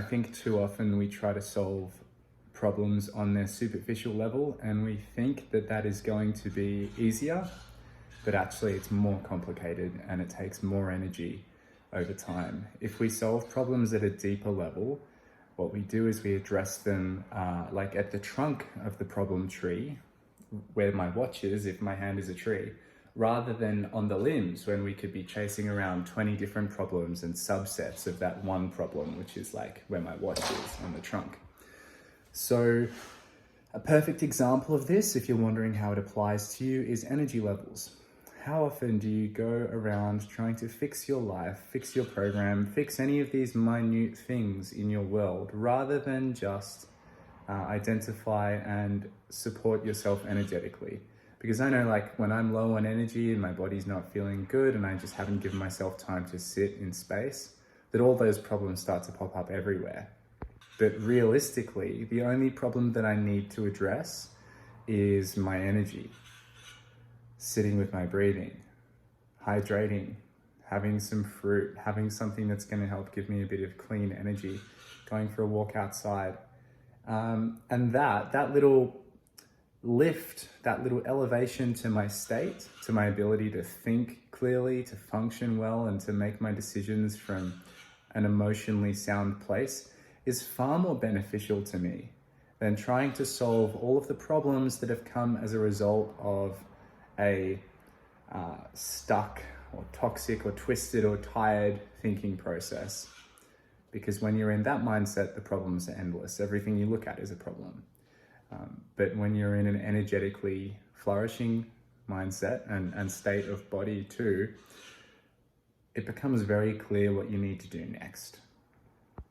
I think too often we try to solve problems on their superficial level and we think that that is going to be easier, but actually it's more complicated and it takes more energy over time. If we solve problems at a deeper level, what we do is we address them like at the trunk of the problem tree, where my watch is, if my hand is a tree, rather than on the limbs when we could be chasing around 20 different problems and subsets of that one problem, which is like where my watch is on the trunk. So a perfect example of this, if you're wondering how it applies to you, is energy levels. How often do you go around trying to fix your life, fix your program, fix any of these minute things in your world, rather than just identify and support yourself energetically? Because I know, like, when I'm low on energy and my body's not feeling good and I just haven't given myself time to sit in space, that all those problems start to pop up everywhere. But realistically, the only problem that I need to address is my energy. Sitting with my breathing, hydrating, having some fruit, having something that's going to help give me a bit of clean energy, going for a walk outside. And that little lift, that little elevation to my state, to my ability to think clearly, to function well, and to make my decisions from an emotionally sound place is far more beneficial to me than trying to solve all of the problems that have come as a result of a stuck or toxic or twisted or tired thinking process. Because when you're in that mindset, the problems are endless. Everything you look at is a problem. But when you're in an energetically flourishing mindset and state of body too, it becomes very clear what you need to do next.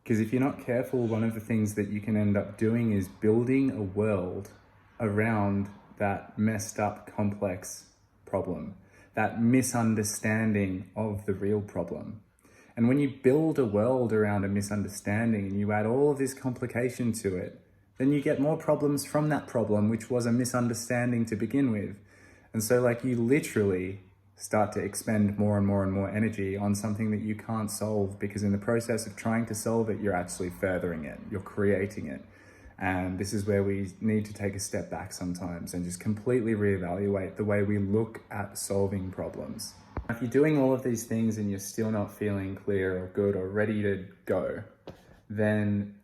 Because if you're not careful, one of the things that you can end up doing is building a world around that messed up, complex problem, that misunderstanding of the real problem. And when you build a world around a misunderstanding and you add all of this complication to it, then you get more problems from that problem, which was a misunderstanding to begin with. And so like you literally start to expend more and more and more energy on something that you can't solve, because in the process of trying to solve it, you're actually furthering it, you're creating it. And this is where we need to take a step back sometimes and just completely reevaluate the way we look at solving problems. If you're doing all of these things and you're still not feeling clear or good or ready to go, then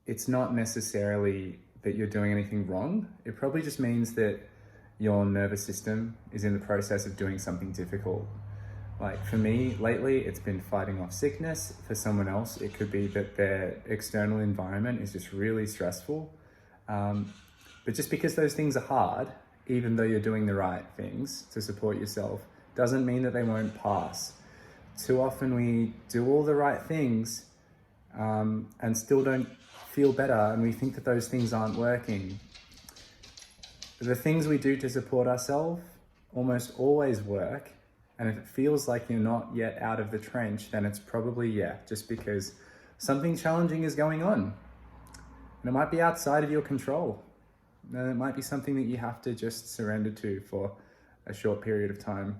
it's not necessarily that you're doing anything wrong. It probably just means that your nervous system is in the process of doing something difficult. Like for me, lately, it's been fighting off sickness. For someone else, it could be that their external environment is just really stressful. But just because those things are hard, even though you're doing the right things to support yourself, doesn't mean that they won't pass. Too often we do all the right things and still don't feel better, and we think that those things aren't working. The things we do to support ourselves almost always work. And if it feels like you're not yet out of the trench, then it's probably, just because something challenging is going on. And it might be outside of your control. And it might be something that you have to just surrender to for a short period of time.